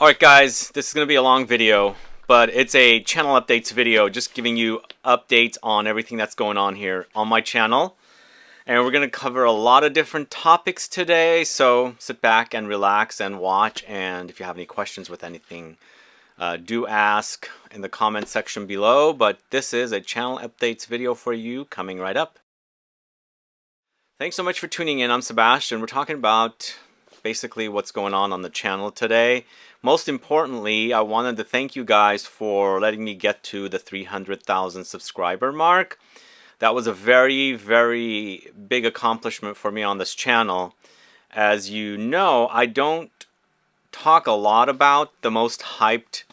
Alright guys, this is going to be a long video, but it's a channel updates video, just giving you updates on everything that's going on here on my channel. And we're going to cover a lot of different topics today, so sit back and relax and watch, and if you have any questions with anything, do ask in the comment section below. But this is a channel updates video for you coming right up. Thanks so much for tuning in. I'm Sebastian. We're talking about basically what's going on the channel today. Most importantly, I wanted to thank you guys for letting me get to the 300,000 subscriber mark. That was a very, very big accomplishment for me on this channel. As you know, I don't talk a lot about the most hyped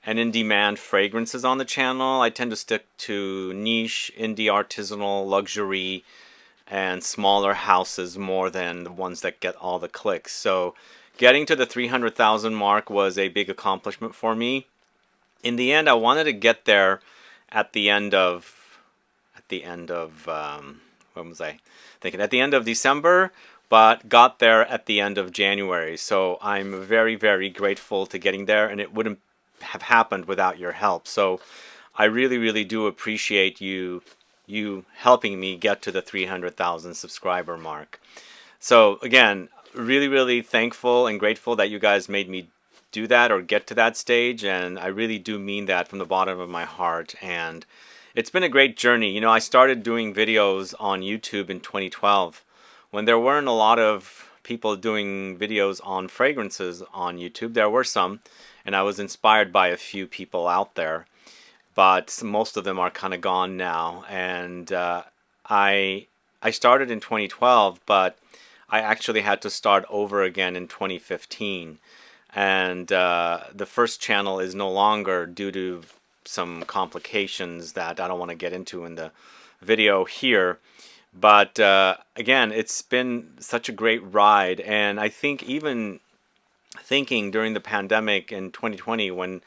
and in-demand fragrances on the channel. I tend to stick to niche, indie, artisanal, luxury, and smaller houses more than the ones that get all the clicks. So getting to the 300,000 mark was a big accomplishment for me. In the end, I wanted to get there at the end of when was I thinking? At the end of December, but got there at the end of January. So I'm very, very grateful to getting there, and it wouldn't have happened without your help. So I really, really do appreciate you helping me get to the 300,000 subscriber mark. So again, really, really thankful and grateful that you guys made me do that or get to that stage, and I really do mean that from the bottom of my heart. And it's been a great journey. You know, I started doing videos on YouTube in 2012 when there weren't a lot of people doing videos on fragrances on YouTube. There were some, and I was inspired by a few people out there, but most of them are kind of gone now. And I started in 2012, but I actually had to start over again in 2015. And the first channel is no longer due to some complications that I don't want to get into in the video here. But again, it's been such a great ride. And I think even thinking during the pandemic in 2020 when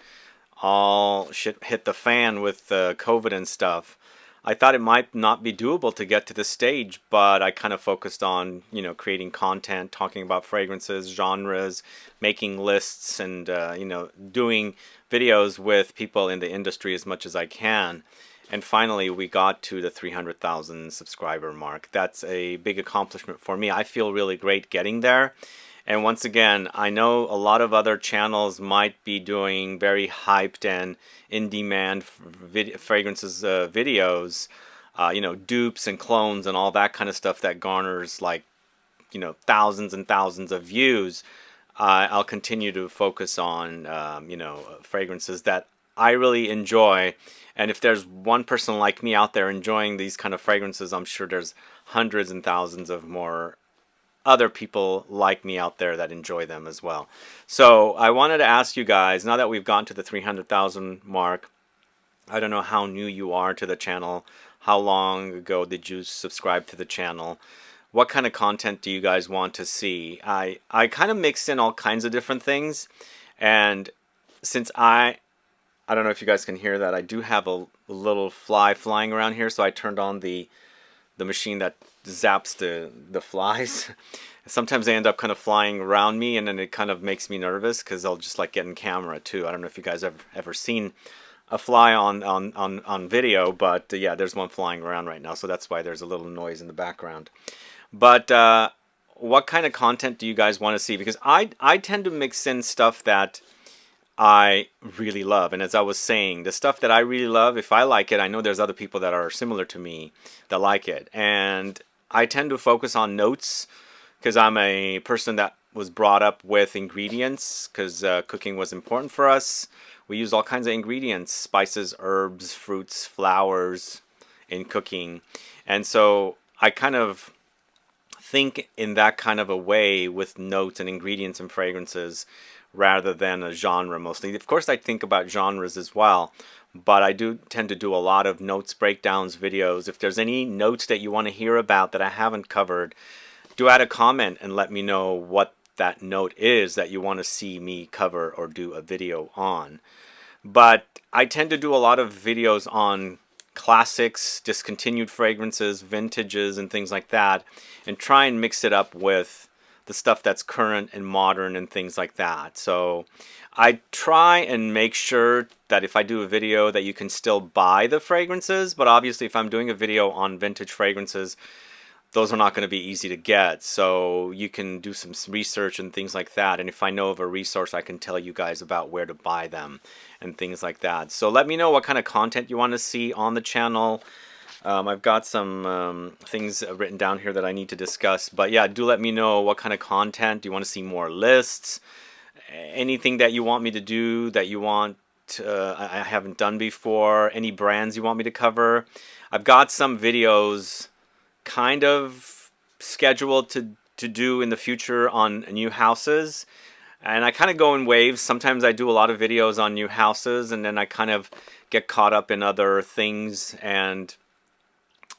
all shit hit the fan with COVID and stuff, I thought it might not be doable to get to this stage, but I kind of focused on, you know, creating content, talking about fragrances, genres, making lists, and, you know, doing videos with people in the industry as much as I can. And finally, we got to the 300,000 subscriber mark. That's a big accomplishment for me. I feel really great getting there. And once again, I know a lot of other channels might be doing very hyped and in-demand fragrances videos, you know, dupes and clones and all that kind of stuff that garners, like, you know, thousands and thousands of views. I'll continue to focus on, you know, fragrances that I really enjoy. And if there's one person like me out there enjoying these kind of fragrances, I'm sure there's hundreds and thousands of more other people like me out there that enjoy them as well. So I wanted to ask you guys, now that we've gotten to the 300,000 mark, I don't know how new you are to the channel, how long ago did you subscribe to the channel, what kind of content do you guys want to see? I kind of mixed in all kinds of different things, and since I don't know if you guys can hear that, I do have a little fly flying around here, so I turned on the machine that zaps the flies. Sometimes they end up kind of flying around me, and then it kind of makes me nervous because they'll just like get in camera too. I don't know if you guys have ever seen a fly on video, but yeah, there's one flying around right now, so that's why there's a little noise in the background. But what kind of content do you guys want to see? Because I tend to mix in stuff that I really love, and as I was saying, the stuff that I really love, if I like it, I know there's other people that are similar to me that like it, and I tend to focus on notes because I'm a person that was brought up with ingredients because cooking was important for us. We use all kinds of ingredients, spices, herbs, fruits, flowers in cooking, and so I kind of think in that kind of a way with notes and ingredients and fragrances rather than a genre mostly. Of course, I think about genres as well, but I do tend to do a lot of notes, breakdowns, videos. If there's any notes that you want to hear about that I haven't covered, do add a comment and let me know what that note is that you want to see me cover or do a video on. But I tend to do a lot of videos on classics, discontinued fragrances, vintages, and things like that, and try and mix it up with the stuff that's current and modern and things like that. So I try and make sure that if I do a video that you can still buy the fragrances, but obviously if I'm doing a video on vintage fragrances, those are not going to be easy to get. So you can do some research and things like that. And if I know of a resource, I can tell you guys about where to buy them and things like that. So let me know what kind of content you want to see on the channel. I've got some things written down here that I need to discuss. But yeah, do let me know what kind of content. Do you want to see more lists? Anything that you want me to do that you want I haven't done before? Any brands you want me to cover? I've got some videos kind of scheduled to do in the future on new houses, and I kind of go in waves. Sometimes I do a lot of videos on new houses, and then I kind of get caught up in other things, and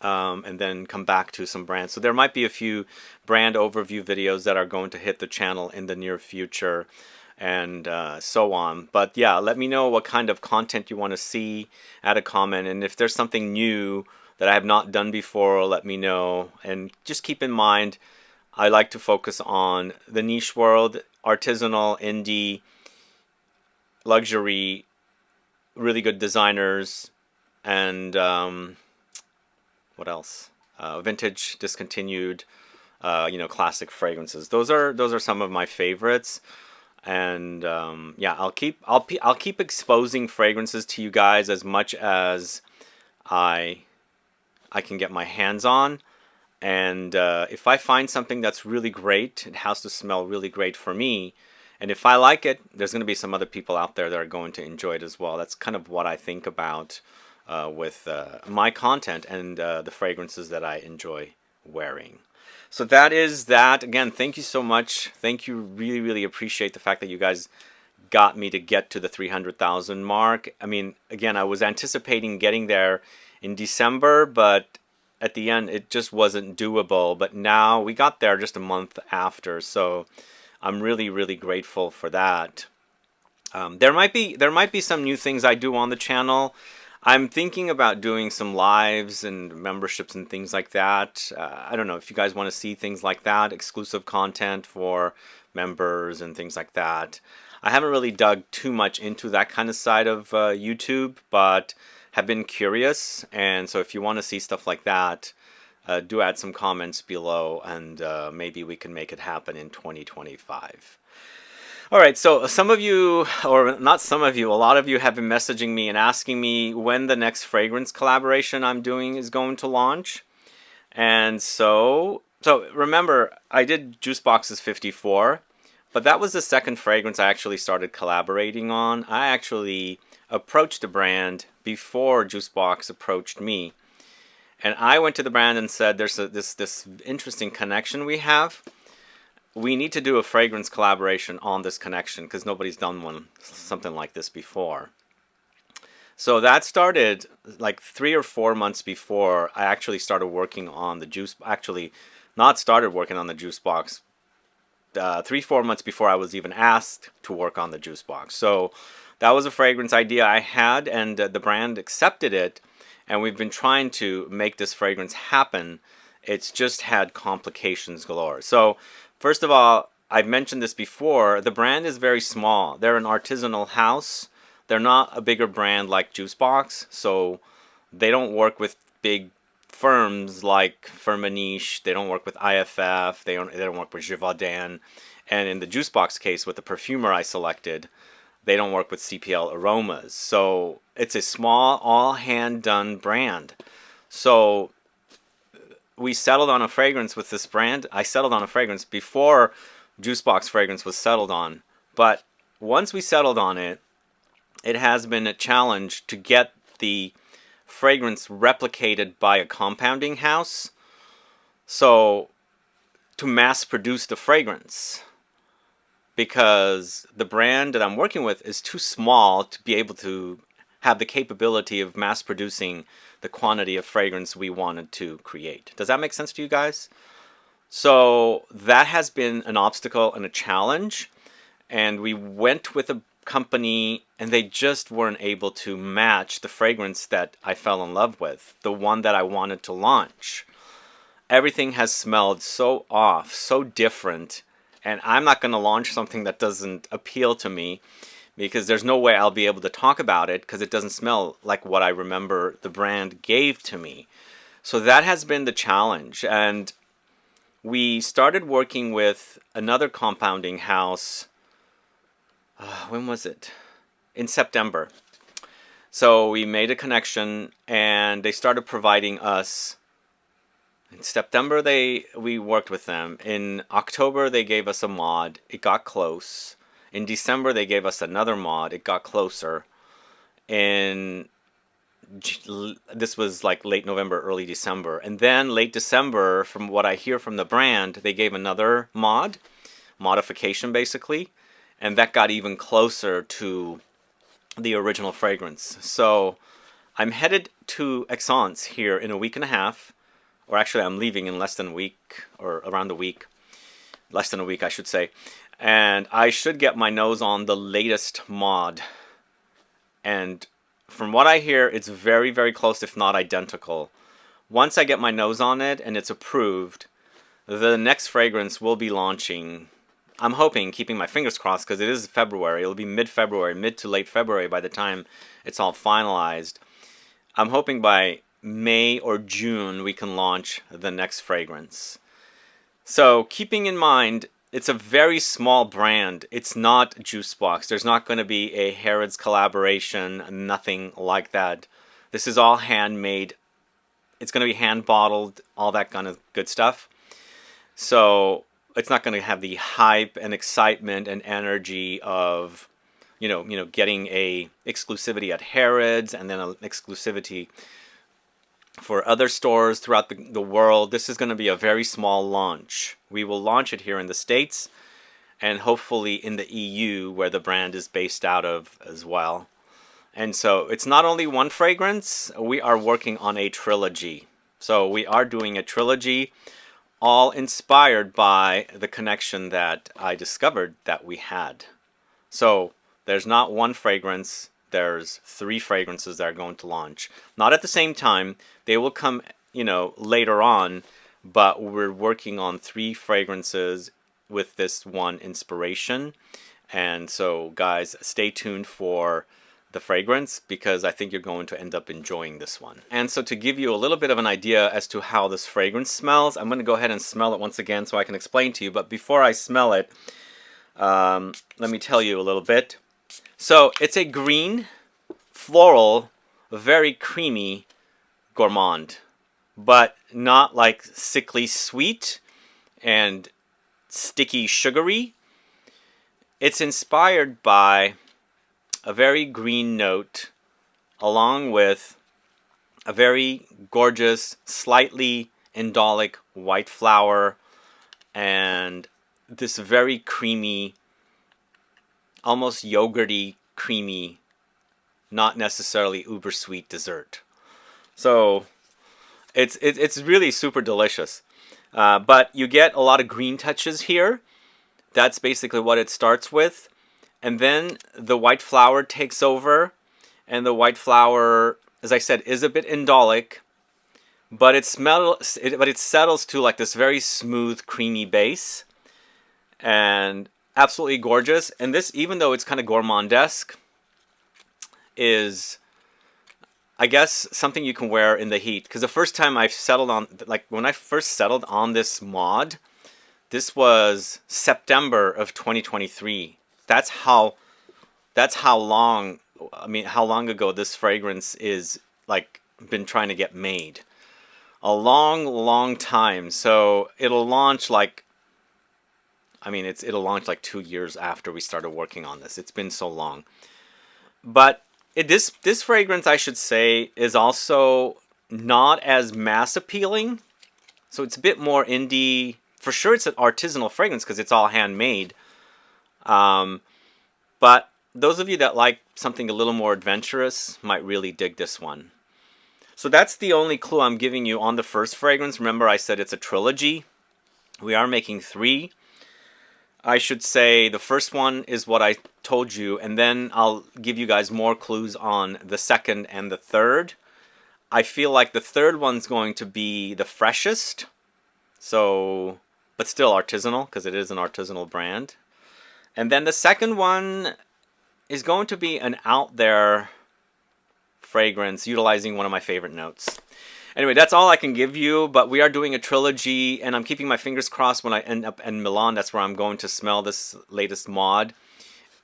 then come back to some brands. So there might be a few brand overview videos that are going to hit the channel in the near future, and so on. But yeah, let me know what kind of content you want to see. Add a comment, and if there's something new that I have not done before, let me know. And just keep in mind, I like to focus on the niche world, artisanal, indie, luxury, really good designers, and what else? Vintage, discontinued, classic fragrances. Those are some of my favorites. And yeah, I'll keep exposing fragrances to you guys as much as I can get my hands on. And if I find something that's really great, it has to smell really great for me. And if I like it, there's going to be some other people out there that are going to enjoy it as well. That's kind of what I think about with my content and the fragrances that I enjoy wearing. So that is that. Again, thank you so much. Thank you. Really, really appreciate the fact that you guys got me to get to the 300,000 mark. I mean, again, I was anticipating getting there in December, but at the end it just wasn't doable. But now we got there just a month after, so I'm really, really grateful for that. There might be some new things I do on the channel. I'm thinking about doing some lives and memberships and things like that. I don't know if you guys want to see things like that, exclusive content for members and things like that. I haven't really dug too much into that kind of side of YouTube, but have been curious. And so if you want to see stuff like that, do add some comments below, and maybe we can make it happen in 2025. Alright, so some of you, or not some of you, a lot of you have been messaging me and asking me when the next fragrance collaboration I'm doing is going to launch. And so remember, I did Juice Box's 54, but that was the second fragrance I actually started collaborating on. I actually approached the brand before Juice Box approached me. And I went to the brand and said, there's this interesting connection we have. We need to do a fragrance collaboration on this connection because nobody's done something like this before. So that started like 3 or 4 months before I actually started working on the Juice. Actually, not started working on the Juice Box. 3-4 months before I was even asked to work on the Juice Box. So that was a fragrance idea I had, and the brand accepted it. And we've been trying to make this fragrance happen. It's just had complications galore. So first of all, I've mentioned this before, the brand is very small. They're an artisanal house. They're not a bigger brand like Juice Box, so they don't work with big firms like Firmenich. They don't work with IFF. They don't work with Givaudan. And in the Juice Box case, with the perfumer I selected, they don't work with CPL Aromas. So it's a small, all hand-done brand. So we settled on a fragrance with this brand. I settled on a fragrance before Juice Box fragrance was settled on. But once we settled on it, it has been a challenge to get the fragrance replicated by a compounding house. So to mass produce the fragrance, because the brand that I'm working with is too small to be able to have the capability of mass producing the quantity of fragrance we wanted to create. Does that make sense to you guys? So that has been an obstacle and a challenge, and we went with a company and they just weren't able to match the fragrance that I fell in love with, the one that I wanted to launch. Everything has smelled so off, so different, and I'm not going to launch something that doesn't appeal to me, because there's no way I'll be able to talk about it because it doesn't smell like what I remember the brand gave to me. So that has been the challenge. And we started working with another compounding house. When was it? In September. So we made a connection and they started providing us. In September we worked with them. In October they gave us a mod. It got close. In December they gave us another mod. It got closer. In this was like late November, early December. And then late December, from what I hear from the brand, they gave another modification basically. And that got even closer to the original fragrance. So I'm headed to ESXENCE here in a week and a half. Or actually I'm leaving in less than a week, or around a week. Less than a week I should say. And I should get my nose on the latest mod. And from what I hear, it's very, very close, if not identical. Once I get my nose on it and it's approved, the next fragrance will be launching. I'm hoping, keeping my fingers crossed, because it is February. It'll be mid-February, mid to late February by the time it's all finalized. I'm hoping by May or June we can launch the next fragrance. So keeping in mind, it's a very small brand. It's not Juicebox. There's not going to be a Harrods collaboration, nothing like that. This is all handmade. It's going to be hand bottled, all that kind of good stuff. So it's not going to have the hype and excitement and energy of, getting a exclusivity at Harrods and then an exclusivity for other stores throughout the world. This is going to be a very small launch. We will launch it here in the States and hopefully in the EU where the brand is based out of as well. And so it's not only one fragrance, we are working on a trilogy. So we are doing a trilogy all inspired by the connection that I discovered that we had. So there's not one fragrance. There's 3 fragrances that are going to launch. Not at the same time. They will come, later on. But we're working on 3 fragrances with this one inspiration. And so, guys, stay tuned for the fragrance because I think you're going to end up enjoying this one. And so to give you a little bit of an idea as to how this fragrance smells, I'm going to go ahead and smell it once again so I can explain to you. But before I smell it, let me tell you a little bit. So it's a green, floral, very creamy gourmand, but not like sickly sweet and sticky sugary. It's inspired by a very green note along with a very gorgeous, slightly indolic white flower and this very creamy, almost yogurty, creamy, not necessarily uber sweet dessert. So it's really super delicious. But you get a lot of green touches here. That's basically what it starts with. And then the white flower takes over. And the white flower, as I said, is a bit indolic. But it settles to like this very smooth, creamy base. And absolutely gorgeous. And this, even though it's kind of gourmandesque, is, I guess, something you can wear in the heat. Because the first time I've settled on, like when I first settled on this mod, this was September of 2023. That's how long, how long ago this fragrance is like been trying to get made. A long, long time. So it'll launch like, it'll launch like 2 years after we started working on this. It's been so long. But this fragrance, I should say, is also not as mass appealing. So it's a bit more indie. For sure, it's an artisanal fragrance because it's all handmade. But those of you that like something a little more adventurous might really dig this one. So that's the only clue I'm giving you on the first fragrance. Remember, I said it's a trilogy. We are making 3. I should say the first one is what I told you, and then I'll give you guys more clues on the second and the third. I feel like the third one's going to be the freshest, so, but still artisanal, because it is an artisanal brand. And then the second one is going to be an out there fragrance utilizing one of my favorite notes. Anyway, that's all I can give you, but we are doing a trilogy, and I'm keeping my fingers crossed when I end up in Milan. That's where I'm going to smell this latest mod.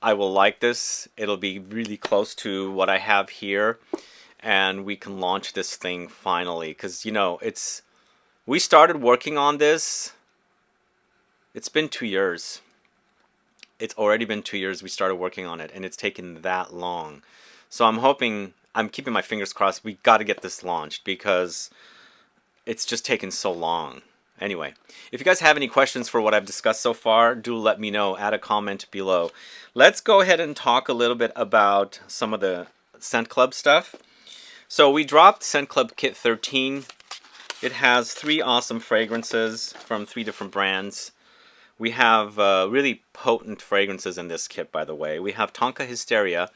I will like this. It'll be really close to what I have here, and we can launch this thing finally. Because, you know, we started working on this. It's been 2 years. It's already been 2 years we started working on it, and it's taken that long. So I'm keeping my fingers crossed. We got to get this launched because it's just taken so long. Anyway, if you guys have any questions for what I've discussed so far, do let me know. Add a comment below. Let's go ahead and talk a little bit about some of the ScentClub stuff. So we dropped ScentClub Kit 13. It has 3 awesome fragrances from 3 different brands. We have really potent fragrances in this kit, by the way. We have TONKA HYSTERIA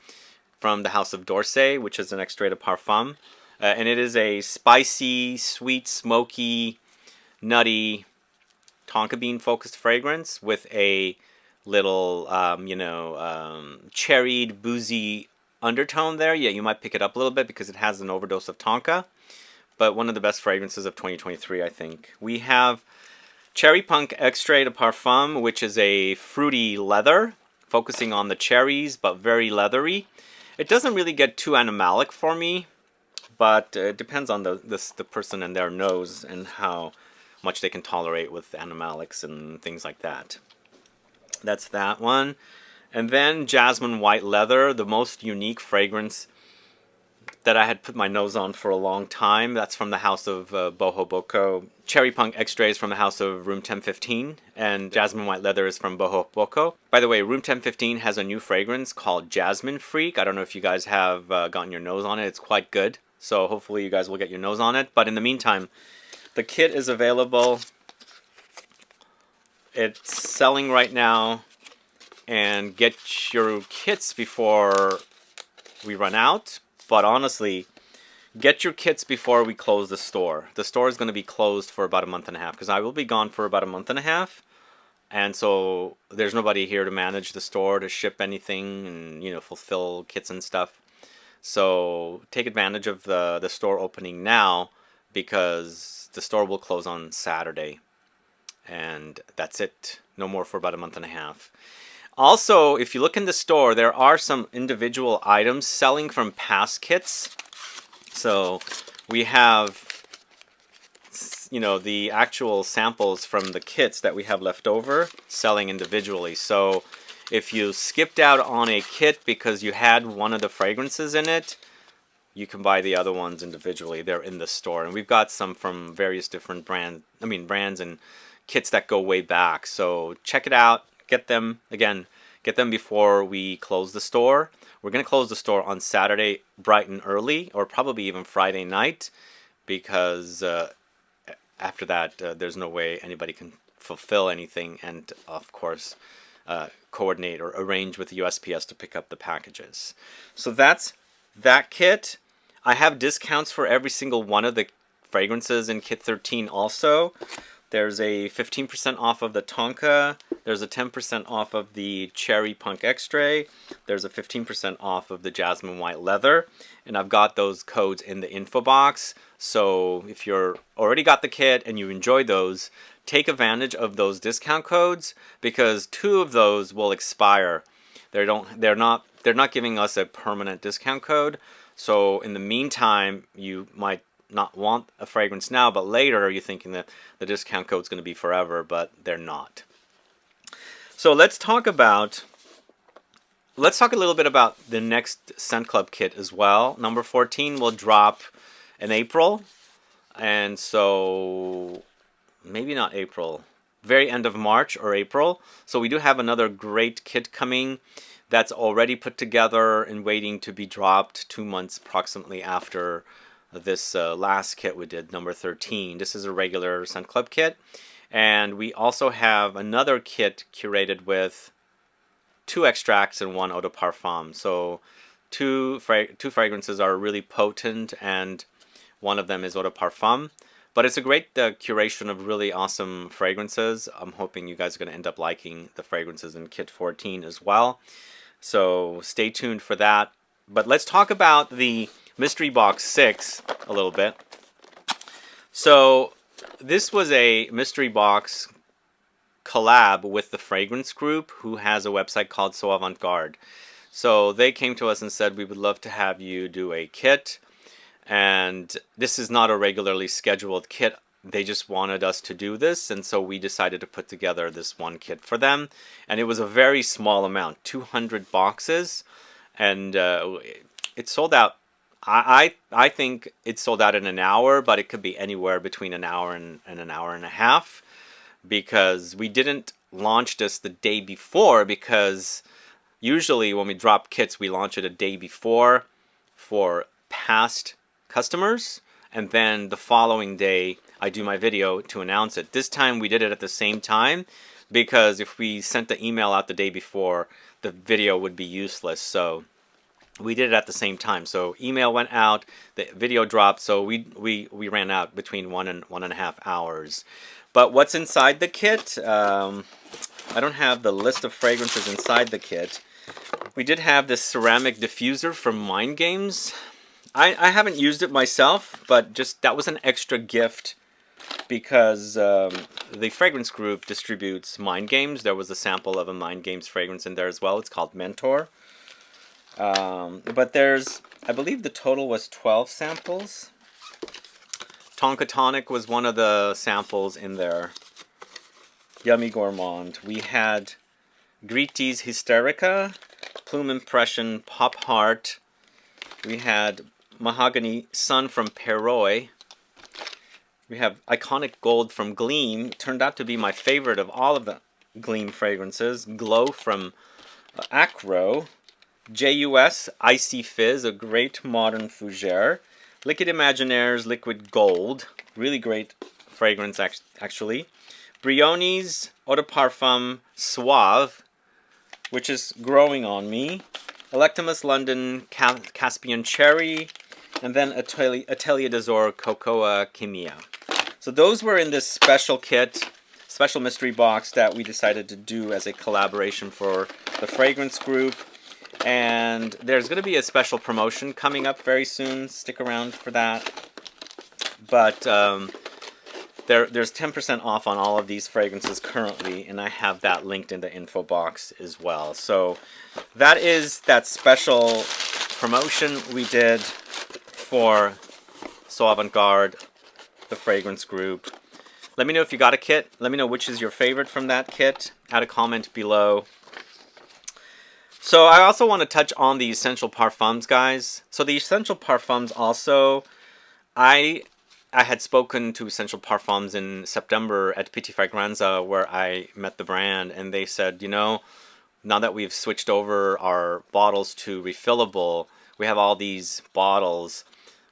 from the House of D'Orsay, which is an extrait of PARFUM. And it is a spicy, sweet, smoky, nutty, tonka bean focused fragrance with a little, cherried, boozy undertone there. Yeah, you might pick it up a little bit because it has an overdose of tonka. But one of the best fragrances of 2023, I think. We have Cherry Punk Extrait of Parfum, which is a fruity leather, focusing on the cherries, but very leathery. It doesn't really get too animalic for me, but it depends on the person and their nose and how much they can tolerate with animalics and things like that. That's that one. And then Jasmine White Leather, the most unique fragrance that I had put my nose on for a long time. That's from the House of BOHOBOCO. Cherry Punk Extrait is from the House of Room 1015, and Jasmine White Leather is from BOHOBOCO. By the way, Room 1015 has a new fragrance called Jasmine Freak. I don't know if you guys have gotten your nose on it. It's quite good, so hopefully you guys will get your nose on it. But in the meantime, the kit is available. It's selling right now, and get your kits before we run out. But honestly, get your kits before we close the store. The store is going to be closed for about a month and a half because I will be gone for about a month and a half. And so there's nobody here to manage the store, to ship anything and, you know, fulfill kits and stuff. So take advantage of the store opening now because the store will close on Saturday. And that's it. No more for about a month and a half. Also, if you look in the store, there are some individual items selling from past kits. So we have, you know, the actual samples from the kits that we have left over selling individually. So if you skipped out on a kit because you had one of the fragrances in it, you can buy the other ones individually. They're in the store. And we've got some from various different brands and kits that go way back. So check it out. Get them, again, get them before we close the store. We're going to close the store on Saturday bright and early, or probably even Friday night, because after that, there's no way anybody can fulfill anything and, of course, coordinate or arrange with the USPS to pick up the packages. So that's that kit. I have discounts for every single one of the fragrances in Kit 13 also. There's a 15% off of the Tonka. There's a 10% off of the Cherry Punk Extrait. There's a 15% off of the Jasmine White Leather. And I've got those codes in the info box. So if you're already got the kit and you enjoy those, take advantage of those discount codes because 2 of those will expire. They're not giving us a permanent discount code. So in the meantime, you might not want a fragrance now, but later you're thinking that the discount code is going to be forever, but they're not. So let's talk a little bit about the next ScentClub kit as well. Number 14 will drop in April, and so maybe not April, very end of March or April. So we do have another great kit coming that's already put together and waiting to be dropped 2 months approximately after this last kit we did, number 13. This is a regular ScentClub kit. And we also have another kit curated with 2 extracts and 1 eau de parfum. So two fragrances are really potent, and one of them is eau de parfum. But it's a great curation of really awesome fragrances. I'm hoping you guys are going to end up liking the fragrances in Kit 14 as well. So stay tuned for that. But let's talk about the Mystery Box 6 a little bit. So this was a Mystery Box collab with the Fragrance Group, who has a website called So Avant-Garde. So they came to us and said, we would love to have you do a kit. And this is not a regularly scheduled kit. They just wanted us to do this, and so we decided to put together this one kit for them. And it was a very small amount, 200 boxes, and it sold out. I think it sold out in an hour, but it could be anywhere between an hour and an hour and a half, because we didn't launch this the day before, because usually when we drop kits, we launch it a day before for past customers, and then the following day I do my video to announce it. This time we did it at the same time, because if we sent the email out the day before, the video would be useless. So we did it at the same time. So email went out, the video dropped, so we ran out between 1 and 1.5 hours. But what's inside the kit? I don't have the list of fragrances inside the kit. We did have this ceramic diffuser from Mind Games. I haven't used it myself, but just that was an extra gift, because the Fragrance Group distributes Mind Games. There was a sample of a Mind Games fragrance in there as well. It's called Mentor. But there's, I believe the total was 12 samples. TONKATONIC was one of the samples in there. Yummy Gourmand. We had GRITTI's Hysterica, Plume Impression, Pop Heart. We had MAHOGANYSUN from PERROY. We have Iconic Gold from GLEAM. It turned out to be my favorite of all of the GLEAM fragrances. Glow from AKRO. J.U.S. ICYFIZZ, a great modern fougere. Liquid Imaginaires Liquid Gold. Really great fragrance, actually. BRIONI's Eau de Parfum SUAVE, which is growing on me. ELECTIMUSS London Caspian Cherry. And then Atelier d'Azur Cocoa KIMIYA. So those were in this special kit, special mystery box that we decided to do as a collaboration for the Fragrance Group. And there's going to be a special promotion coming up very soon. Stick around for that. But there's 10% off on all of these fragrances currently, and I have that linked in the info box as well. So that is that special promotion we did for So Avant-Garde, the Fragrance Group. Let me know if you got a kit. Let me know which is your favorite from that kit. Add a comment below. So I also want to touch on the Essential Parfums, guys. So the Essential Parfums also, I had spoken to Essential Parfums in September at Petit Fragranza, where I met the brand, and they said, you know, now that we've switched over our bottles to refillable, we have all these bottles.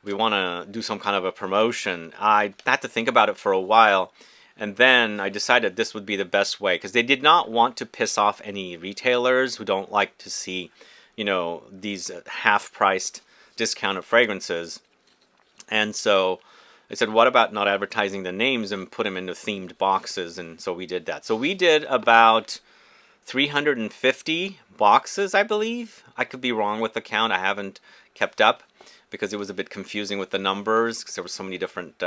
We want to do some kind of a promotion. I had to think about it for a while, and then I decided this would be the best way, because they did not want to piss off any retailers who don't like to see, you know, these half-priced discounted fragrances. And so I said, what about not advertising the names and put them into themed boxes? And so we did that. So we did about 350 boxes, I believe. I could be wrong with the count. I haven't kept up, because it was a bit confusing with the numbers, because there were so many different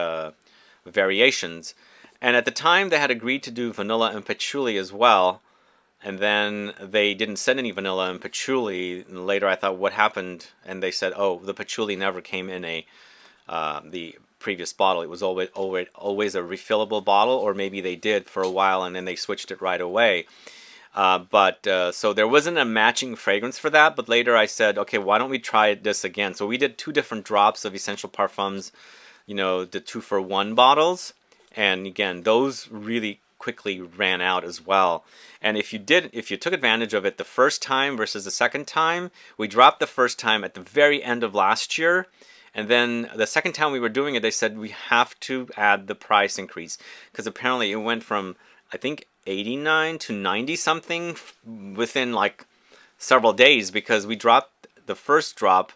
variations. And at the time, they had agreed to do vanilla and patchouli as well. And then they didn't send any vanilla and patchouli. And later I thought, what happened? And they said, oh, the patchouli never came in the previous bottle. It was always a refillable bottle, or maybe they did for a while and then they switched it right away. So there wasn't a matching fragrance for that, but later I said, okay, why don't we try this again? So we did 2 different drops of Essential Parfums, you know, the 2-for-1 bottles. And again, those really quickly ran out as well. And if you took advantage of it the first time versus the second time, we dropped the first time at the very end of last year. And then the second time we were doing it, they said we have to add the price increase, because apparently it went from, I think, 89 to 90 something within like several days, because we dropped the first drop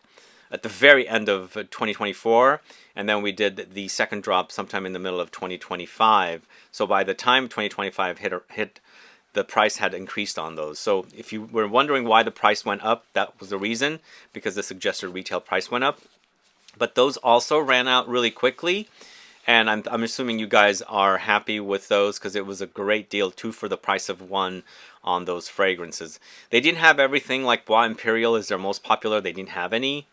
at the very end of 2024, and then we did the second drop sometime in the middle of 2025. So by the time 2025 hit the price had increased on those. So if you were wondering why the price went up, that was the reason, because the suggested retail price went up. But those also ran out really quickly, and I'm assuming you guys are happy with those because it was a great deal, 2 for the price of 1 on those fragrances. They didn't have everything. Like Bois Imperial is their most popular. They didn't have any.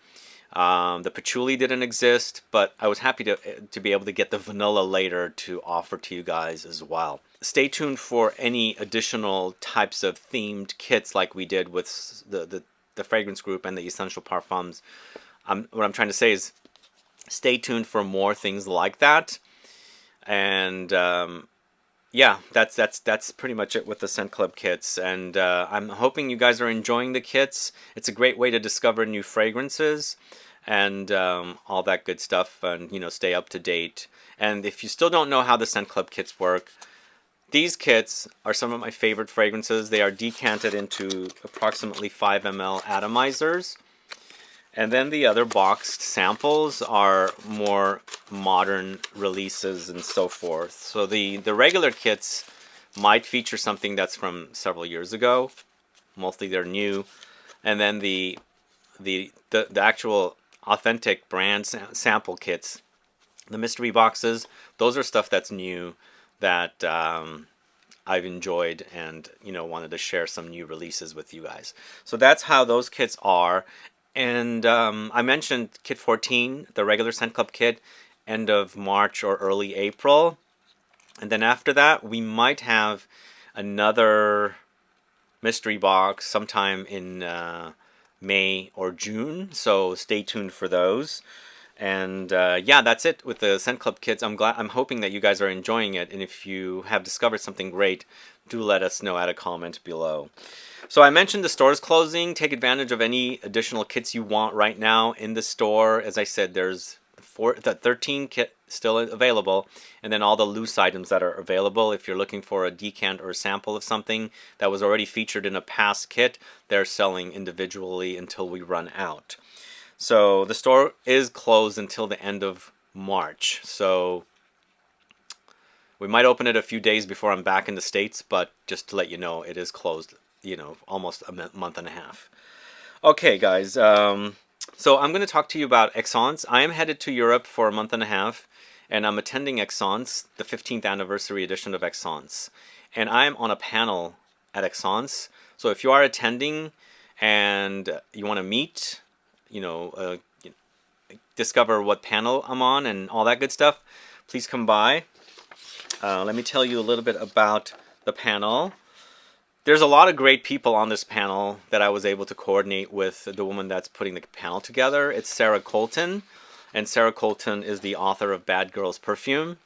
The patchouli didn't exist, but I was happy to be able to get the vanilla later to offer to you guys as well. Stay tuned for any additional types of themed kits like we did with the fragrance group and the essential parfums. What I'm trying to say is stay tuned for more things like that. And yeah, that's pretty much it with the Scent Club kits. And I'm hoping you guys are enjoying the kits. It's a great way to discover new fragrances and all that good stuff, and you know, stay up to date. And if you still don't know how the Scent Club kits work, these kits are some of my favorite fragrances. They are decanted into approximately 5 ml atomizers. And then the other boxed samples are more modern releases and so forth. So the regular kits might feature something that's from several years ago. Mostly they're new. And then the actual authentic brand sample kits, the mystery boxes, those are stuff that's new that I've enjoyed and, you know, wanted to share some new releases with you guys. So that's how those kits are. And I mentioned Kit 14, the regular Scent Club kit, end of March or early April. And then after that, we might have another mystery box sometime in May or June. So stay tuned for those. And yeah, that's it with the Scent Club kits. I'm hoping that you guys are enjoying it. And if you have discovered something great, do let us know at a comment below. So I mentioned the store is closing. Take advantage of any additional kits you want right now in the store. As I said, there's the 13 kit still available, and then all the loose items that are available. If you're looking for a decant or a sample of something that was already featured in a past kit, they're selling individually until we run out. So the store is closed until the end of March. So we might open it a few days before I'm back in the States, but just to let you know, it is closed, you know, almost a month and a half. Okay, guys, so I'm going to talk to you about EXXENCE. I am headed to Europe for a month and a half, and I'm attending EXXENCE, the 15th anniversary edition of EXXENCE. And I'm on a panel at EXXENCE. So if you are attending and you want to meet, you know, discover what panel I'm on and all that good stuff, please come by. Let me tell you a little bit about the panel. There's a lot of great people on this panel that I was able to coordinate with the woman that's putting the panel together. It's Sarah Colton, and Sarah Colton is the author of Bad Girls Perfume.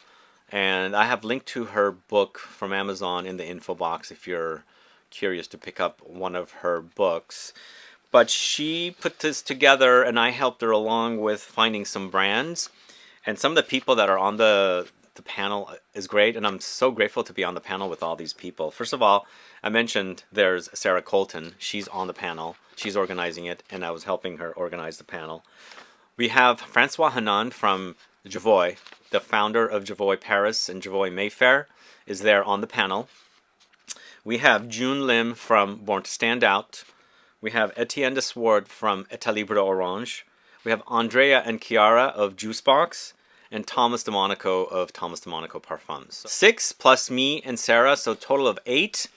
And I have linked to her book from Amazon in the info box if you're curious to pick up one of her books. But she put this together, and I helped her along with finding some brands. And some of the people that are on the panel is great, and I'm so grateful to be on the panel with all these people. First of all, I mentioned there's Sarah Colton. She's on the panel. She's organizing it, and I was helping her organize the panel. We have Francois Hanan from Javoy, the founder of Javoy Paris and Javoy Mayfair, is there on the panel. We have June Lim from Born to Stand Out. We have Etienne de Sword from Étalibres d'Orange. We have Andrea and Chiara of Juicebox, and Thomas DeMonico of Thomas DeMonico Parfums. 6 plus me and Sarah, so total of 8.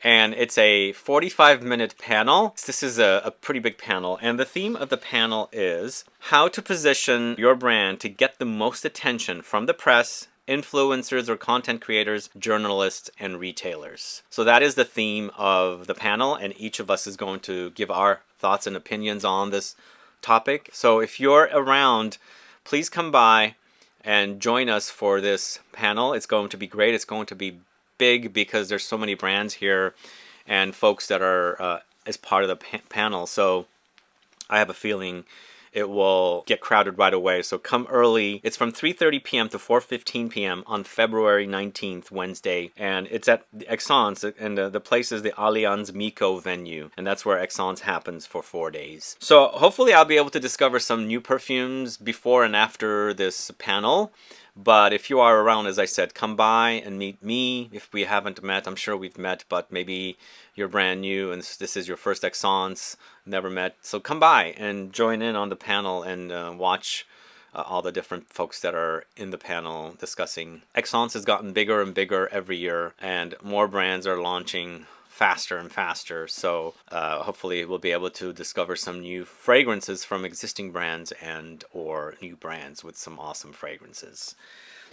And it's a 45-minute panel. This is a pretty big panel. And the theme of the panel is how to position your brand to get the most attention from the press, influencers or content creators, journalists, and retailers. So that is the theme of the panel, and each of us is going to give our thoughts and opinions on this topic. So if you're around, please come by and join us for this panel. It's going to be great. It's going to be big because there's so many brands here and folks that are as part of the panel. So I have a feeling it will get crowded right away. So come early. It's from 3:30 p.m. to 4:15 p.m. on February 19th, Wednesday. And it's at EXXENCE, and the place is the Allianz Miko venue. And that's where EXXENCE happens for 4 days. So hopefully I'll be able to discover some new perfumes before and after this panel. But if you are around, as I said, come by and meet me. If we haven't met, I'm sure we've met, but maybe you're brand new and this is your first EXCENCE, never met. So come by and join in on the panel and watch all the different folks that are in the panel discussing. EXCENCE has gotten bigger and bigger every year, and more brands are launching faster and faster. So hopefully we'll be able to discover some new fragrances from existing brands and or new brands with some awesome fragrances.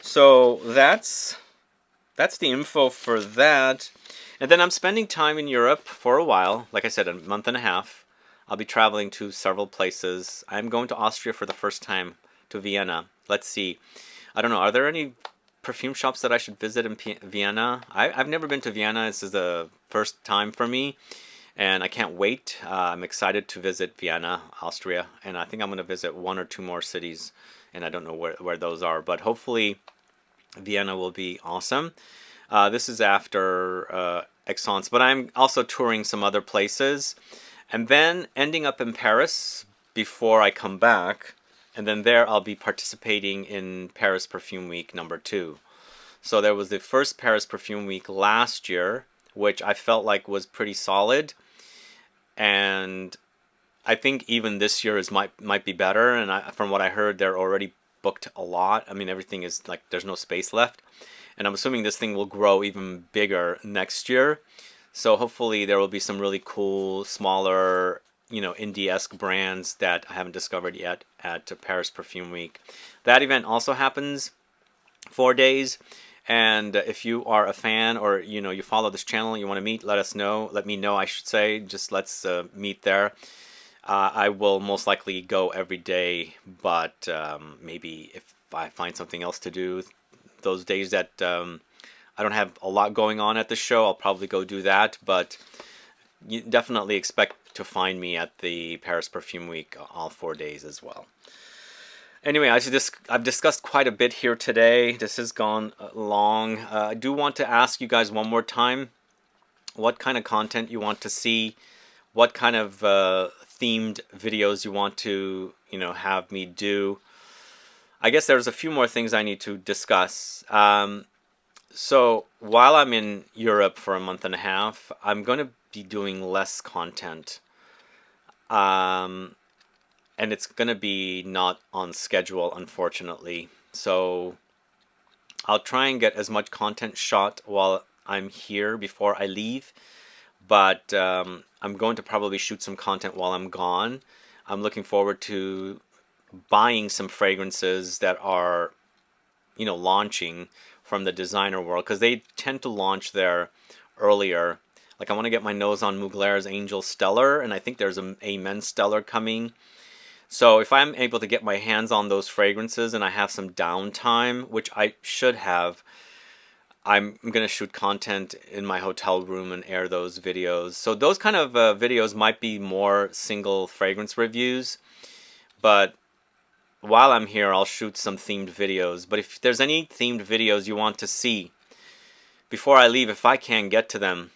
So that's the info for that. And then I'm spending time in Europe for a while. Like I said, a month and a half. I'll be traveling to several places. I'm going to Austria for the first time, to Vienna. Let's see. I don't know. Are there any perfume shops that I should visit in Vienna? I've never been to Vienna. This is the first time for me, and I can't wait. I'm excited to visit Vienna, Austria, and I think I'm going to visit one or two more cities, and I don't know where those are, but hopefully Vienna will be awesome. This is after EXCENCE, but I'm also touring some other places, and then ending up in Paris before I come back. And then there I'll be participating in Paris Perfume Week #2. So there was the first Paris Perfume Week last year, which I felt like was pretty solid. And I think even this year might be better. And from what I heard, they're already booked a lot. I mean, everything is like there's no space left. And I'm assuming this thing will grow even bigger next year. So hopefully there will be some really cool, smaller, indie-esque brands that I haven't discovered yet at Paris Perfume Week. That event also happens 4 days, and if you are a fan or you follow this channel, you want to meet, let me know, I should say. Just let's meet there. I will most likely go every day, but maybe if I find something else to do those days that I don't have a lot going on at the show, I'll probably go do that, but you definitely expect to find me at the Paris Perfume Week all 4 days as well. Anyway, I've discussed quite a bit here today. This has gone long. I do want to ask you guys one more time what kind of content you want to see, what kind of themed videos you want to have me do. I guess there's a few more things I need to discuss. So while I'm in Europe for a month and a half, I'm going to be doing less content. And it's going to be not on schedule, unfortunately. So I'll try and get as much content shot while I'm here before I leave. But I'm going to probably shoot some content while I'm gone. I'm looking forward to buying some fragrances that are, launching from the designer world, because they tend to launch there earlier. Like I want to get my nose on Mugler's Angel Stellar, and I think there's a men's Stellar coming. So if I'm able to get my hands on those fragrances and I have some downtime, which I should have, I'm going to shoot content in my hotel room and air those videos. So those kind of videos might be more single fragrance reviews, but while I'm here, I'll shoot some themed videos. But if there's any themed videos you want to see before I leave, if I can get to them,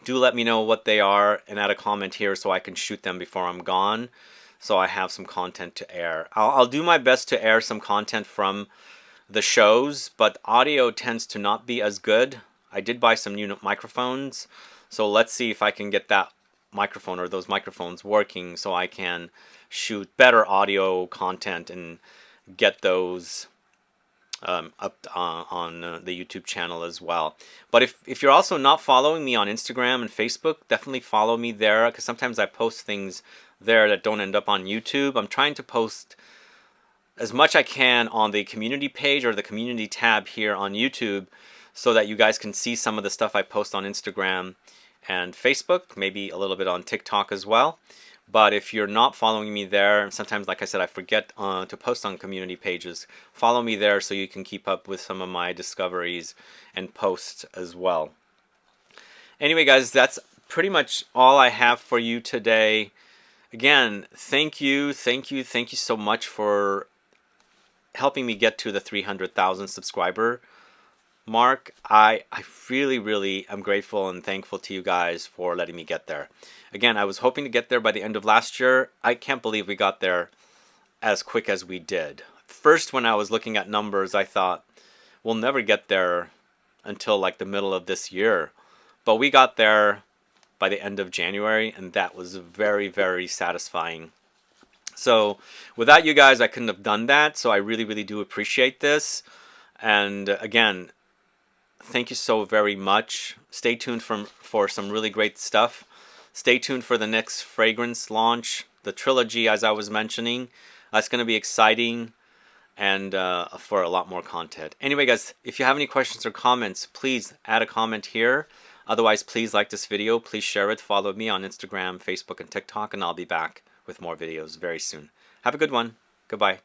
do let me know what they are and add a comment here so I can shoot them before I'm gone, so I have some content to air. I'll do my best to air some content from the shows, but audio tends to not be as good. I did buy some new microphones, so let's see if I can get that microphone or those microphones working so I can shoot better audio content and get those up on the YouTube channel as well. But if you're also not following me on Instagram and Facebook, definitely follow me there, because sometimes I post things there that don't end up on YouTube. I'm trying to post as much I can on the community page or the community tab here on YouTube, so that you guys can see some of the stuff I post on Instagram and Facebook, maybe a little bit on TikTok as well. But if you're not following me there, sometimes, like I said, I forget to post on community pages. Follow me there so you can keep up with some of my discoveries and posts as well. Anyway, guys, that's pretty much all I have for you today. Again, thank you so much for helping me get to the 300,000 subscriber mark. I really am grateful and thankful to you guys for letting me get there. Again, I was hoping to get there by the end of last year. I can't believe we got there as quick as we did. first when I was looking at numbers, I thought we'll never get there until like the middle of this year. But we got there by the end of January, and that was very, very satisfying. So without you guys, I couldn't have done that. So I really, really do appreciate this. And again, thank you so very much. Stay tuned for some really great stuff. Stay tuned for the next fragrance launch, the Trilogy, as I was mentioning. That's going to be exciting, and for a lot more content. Anyway, guys, if you have any questions or comments, please add a comment here. Otherwise, please like this video. Please share it. Follow me on Instagram, Facebook, and TikTok, and I'll be back with more videos very soon. Have a good one. Goodbye.